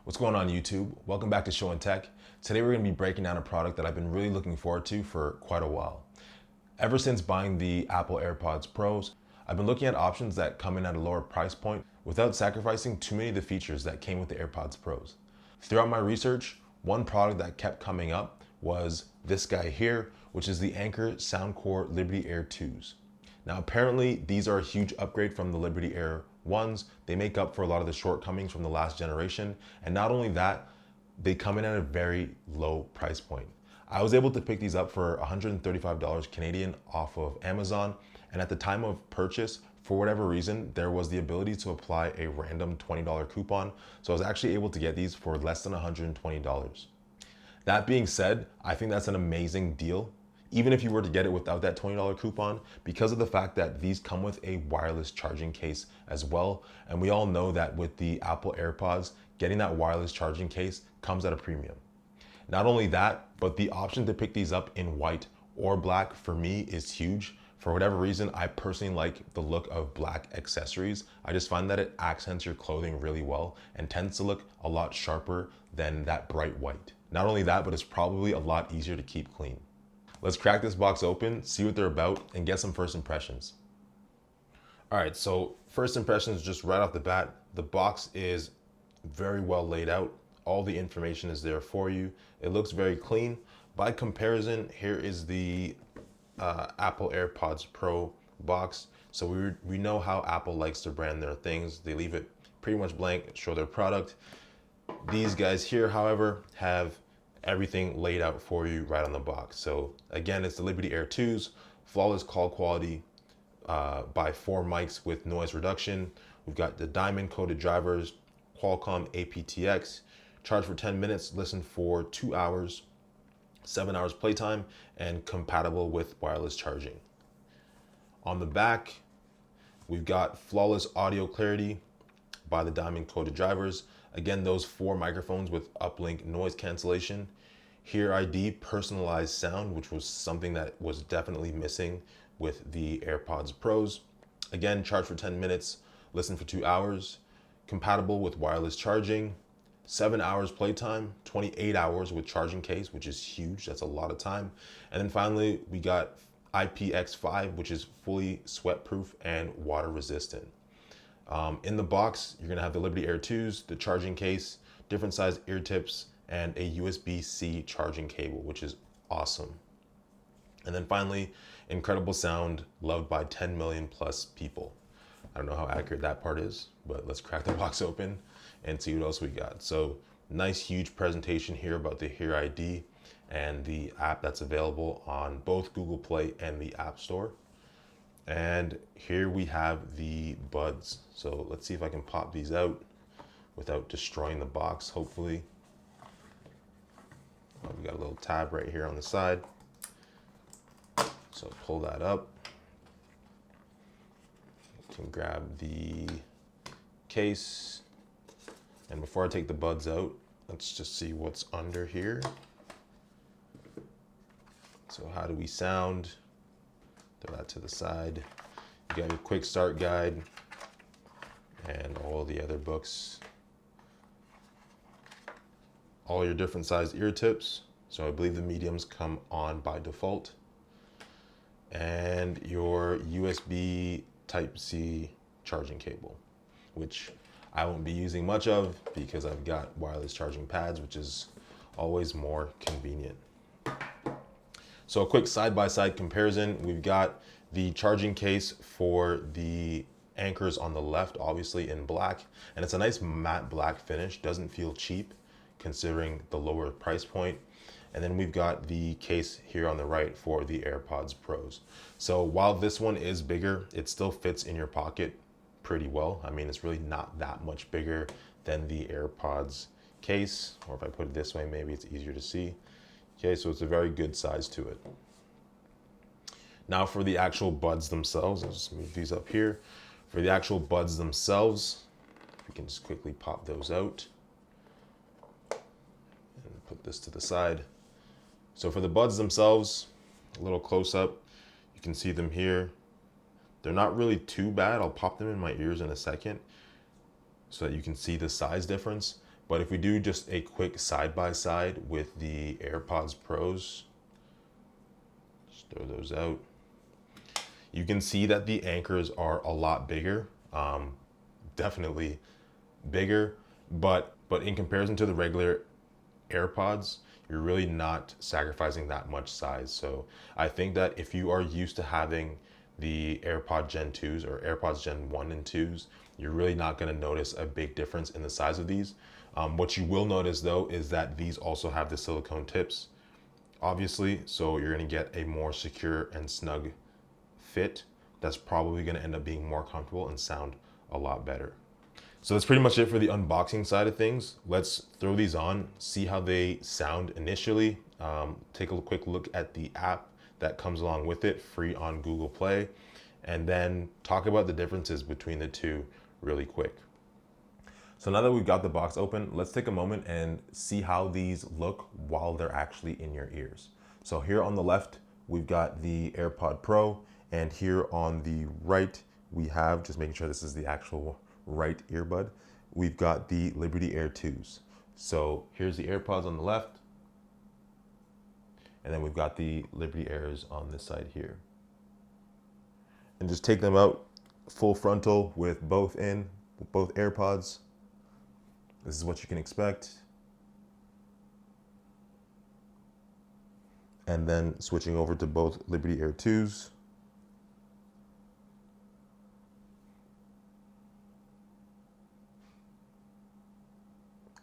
What's going on YouTube? Welcome back to Show and Tech. Today we're going to be breaking down a product that I've been really looking forward to for quite a while. Ever since buying the Apple Airpods Pros, I've been looking at options that come in at a lower price point without sacrificing too many of the features that came with the Airpods Pros. Throughout my research, one product that kept coming up was this guy here, which is the Anker Soundcore Liberty Air 2s. Now apparently these are a huge upgrade from the Liberty Air 1s. They make up for a lot of the shortcomings from the last generation. And not only that, they come in at a very low price point. I was able to pick these up for $135 Canadian off of Amazon. And at the time of purchase, for whatever reason, there was the ability to apply a random $20 coupon. So I was actually able to get these for less than $120. That being said, I think that's an amazing deal. Even if you were to get it without that $20 coupon, because of the fact that these come with a wireless charging case as well. And we all know that with the Apple AirPods, getting that wireless charging case comes at a premium. Not only that, but the option to pick these up in white or black for me is huge. For whatever reason, I personally like the look of black accessories. I just find that it accents your clothing really well and tends to look a lot sharper than that bright white. Not only that, but it's probably a lot easier to keep clean. Let's crack this box open, see what they're about, and get some first impressions. All right, so first impressions just right off the bat, the box is very well laid out. All the information is there for you. It looks very clean. By comparison, here is the Apple AirPods Pro box. So we know how Apple likes to brand their things. They leave it pretty much blank, show their product. These guys here, however, have everything laid out for you right on the box. So again, it's the Liberty Air 2s, flawless call quality by 4 mics with noise reduction. We've got the diamond coated drivers, Qualcomm aptX, charge for 10 minutes, listen for 2 hours, 7 hours playtime, and compatible with wireless charging. On the back, we've got flawless audio clarity by the diamond coated drivers. Again, those 4 microphones with uplink noise cancellation. Hear ID personalized sound, which was something that was definitely missing with the AirPods Pros. Again, charge for 10 minutes, listen for 2 hours. Compatible with wireless charging. 7 hours playtime, 28 hours with charging case, which is huge. That's a lot of time. And then finally, we got IPX5, which is fully sweat proof and water resistant. In the box, you're gonna have the Liberty Air 2s, the charging case, different size ear tips, and a USB-C charging cable, which is awesome. And then finally, incredible sound loved by 10 million plus people. I don't know how accurate that part is, but let's crack the box open and see what else we got. So nice, huge presentation here about the Hear ID and the app that's available on both Google Play and the App Store. And here we have the buds. So let's see if I can pop these out without destroying the box, hopefully. We got a little tab right here on the side. So pull that up. You can grab the case. And before I take the buds out, let's just see what's under here. So how do we sound? Throw that to the side. You got your quick start guide and all the other books. All your different size ear tips. So I believe the mediums come on by default. And your USB Type-C charging cable, which I won't be using much of because I've got wireless charging pads, which is always more convenient. So a quick side-by-side comparison. We've got the charging case for the Ankers on the left, obviously in black, and it's a nice matte black finish. Doesn't feel cheap considering the lower price point. And then we've got the case here on the right for the AirPods Pros. So while this one is bigger, it still fits in your pocket pretty well. I mean, it's really not that much bigger than the AirPods case, or if I put it this way, maybe it's easier to see. Okay, so it's a very good size to it. Now for the actual buds themselves, I'll just move these up here. For the actual buds themselves, we can just quickly pop those out and put this to the side. So for the buds themselves, a little close up, you can see them here. They're not really too bad. I'll pop them in my ears in a second so that you can see the size difference. But if we do just a quick side-by-side with the AirPods Pros, just throw those out, you can see that the anchors are a lot bigger, definitely bigger, but in comparison to the regular AirPods, you're really not sacrificing that much size. So I think that if you are used to having the AirPod Gen 2s or AirPods Gen 1 and 2s, you're really not going to notice a big difference in the size of these. What you will notice though is that these also have the silicone tips, obviously, so you're going to get a more secure and snug fit that's probably going to end up being more comfortable and sound a lot better. So that's pretty much it for the unboxing side of things. Let's throw these on, see how they sound initially. Take a quick look at the app that comes along with it, free on Google Play, and then talk about the differences between the two really quick. So now that we've got the box open, let's take a moment and see how these look while they're actually in your ears. So here on the left, we've got the AirPod Pro, and here on the right, we have, just making sure this is the actual right earbud, we've got the Liberty Air 2s. So here's the AirPods on the left, and then we've got the Liberty Airs on this side here. And just take them out full frontal with both AirPods. This is what you can expect. And then switching over to both Liberty Air 2s.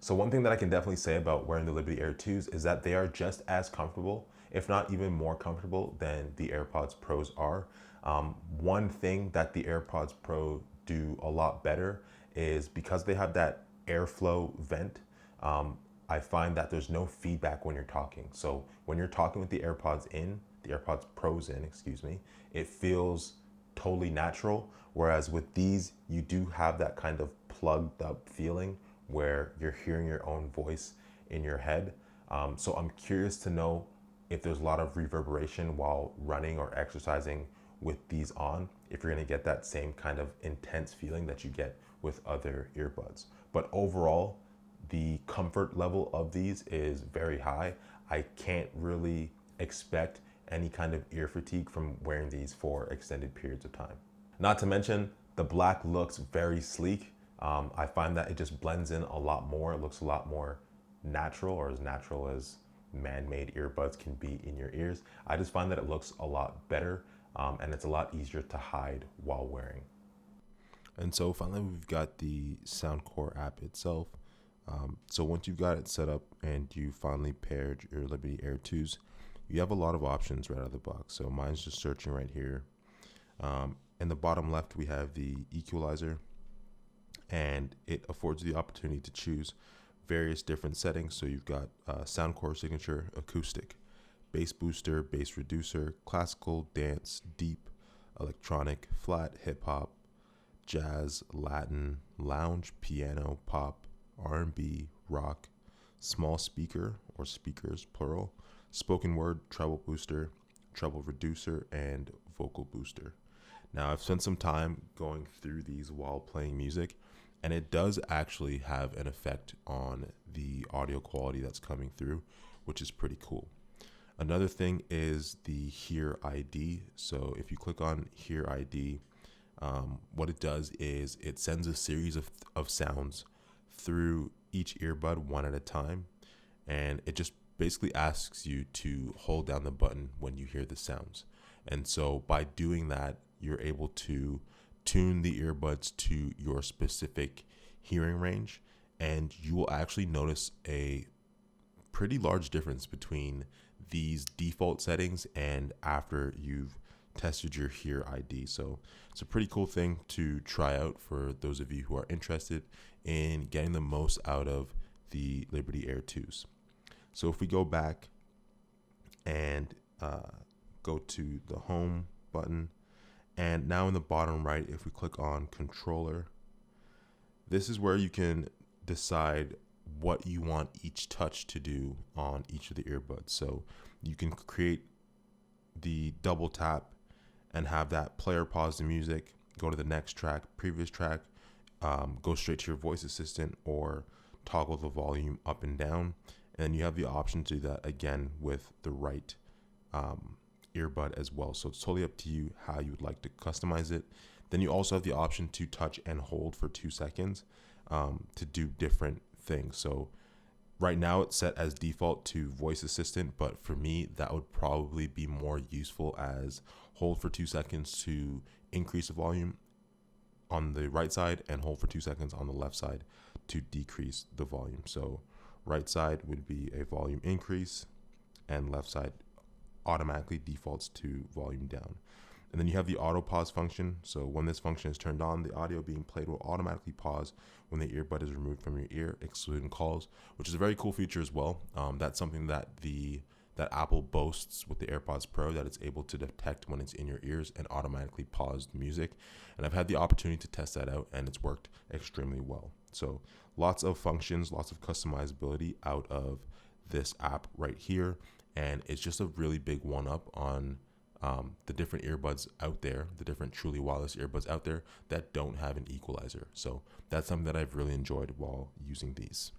So one thing that I can definitely say about wearing the Liberty Air 2s is that they are just as comfortable, if not even more comfortable than the AirPods Pros are. One thing that the AirPods Pro do a lot better is because they have that airflow vent, I find that there's no feedback when you're talking. So when you're talking with the AirPods Pros in, excuse me, it feels totally natural. Whereas with these, you do have that kind of plugged up feeling where you're hearing your own voice in your head. So I'm curious to know if there's a lot of reverberation while running or exercising with these on, if you're gonna get that same kind of intense feeling that you get with other earbuds. But overall, the comfort level of these is very high. I can't really expect any kind of ear fatigue from wearing these for extended periods of time. Not to mention, the black looks very sleek. I find that it just blends in a lot more. It looks a lot more natural, or as natural as man-made earbuds can be in your ears. I just find that it looks a lot better, and it's a lot easier to hide while wearing. And so finally, we've got the Soundcore app itself. So once you've got it set up and you finally paired your Liberty Air 2s, you have a lot of options right out of the box. So mine's just searching right here. In the bottom left, we have the equalizer, and it affords the opportunity to choose various different settings. So you've got Soundcore Signature, Acoustic, Bass Booster, Bass Reducer, Classical, Dance, Deep, Electronic, Flat, Hip Hop, Jazz, Latin, Lounge, Piano, Pop, R&B, Rock, Small Speaker or Speakers plural, Spoken Word, Treble Booster, Treble Reducer, and Vocal Booster. Now I've spent some time going through these while playing music, and it does actually have an effect on the audio quality that's coming through, which is pretty cool. Another thing is the Hear ID. So if you click on Hear ID, what it does is it sends a series of sounds through each earbud one at a time, and it just basically asks you to hold down the button when you hear the sounds. And so by doing that, you're able to tune the earbuds to your specific hearing range, and you will actually notice a pretty large difference between these default settings and after you've tested your Hear ID. So it's a pretty cool thing to try out for those of you who are interested in getting the most out of the Liberty Air 2s. So if we go back and go to the home button, and now in the bottom right, if we click on controller, this is where you can decide what you want each touch to do on each of the earbuds. So you can create the double tap and have that play or pause the music, go to the next track, previous track, go straight to your voice assistant, or toggle the volume up and down. And then you have the option to do that again with the right earbud as well. So it's totally up to you how you would like to customize it. Then you also have the option to touch and hold for 2 seconds to do different things. So right now it's set as default to voice assistant, but for me, that would probably be more useful as hold for 2 seconds to increase the volume on the right side and hold for 2 seconds on the left side to decrease the volume. So right side would be a volume increase and left side automatically defaults to volume down. And then you have the auto pause function. So when this function is turned on, the audio being played will automatically pause when the earbud is removed from your ear, excluding calls, which is a very cool feature as well. That's something that that Apple boasts with the Airpods Pro, that it's able to detect when it's in your ears and automatically pause the music. And I've had the opportunity to test that out, and it's worked extremely well. So lots of functions, lots of customizability out of this app right here. And it's just a really big one-up on the different earbuds out there, the different truly wireless earbuds out there that don't have an equalizer. So that's something that I've really enjoyed while using these.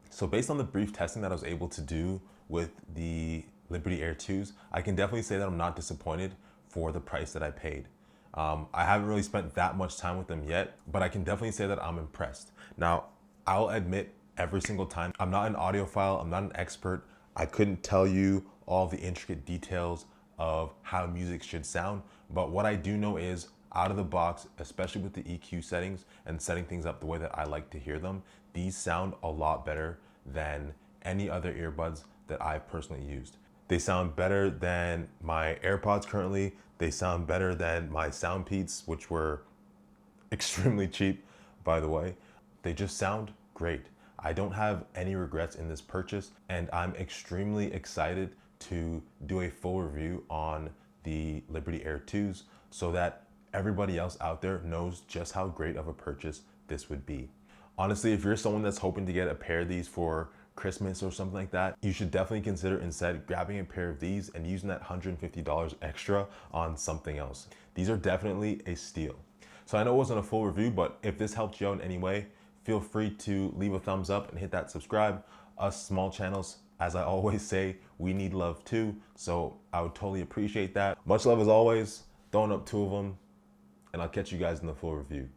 So based on the brief testing that I was able to do with the Liberty Air 2s, I can definitely say that I'm not disappointed for the price that I paid. I haven't really spent that much time with them yet, but I can definitely say that I'm impressed. Now, I'll admit every single time, I'm not an audiophile, I'm not an expert. I couldn't tell you all the intricate details of how music should sound, but what I do know is out of the box, especially with the EQ settings and setting things up the way that I like to hear them, these sound a lot better than any other earbuds that I've personally used. They sound better than my AirPods currently. They sound better than my Soundpeats, which were extremely cheap, by the way. They just sound great. I don't have any regrets in this purchase, and I'm extremely excited to do a full review on the Liberty Air 2s so that everybody else out there knows just how great of a purchase this would be. Honestly, if you're someone that's hoping to get a pair of these for Christmas or something like that, you should definitely consider instead grabbing a pair of these and using that $150 extra on something else. These are definitely a steal. So I know it wasn't a full review, but if this helped you out in any way, feel free to leave a thumbs up and hit that subscribe. Us small channels, as I always say, we need love too. So I would totally appreciate that. Much love as always, throwing up 2 of them, and I'll catch you guys in the full review.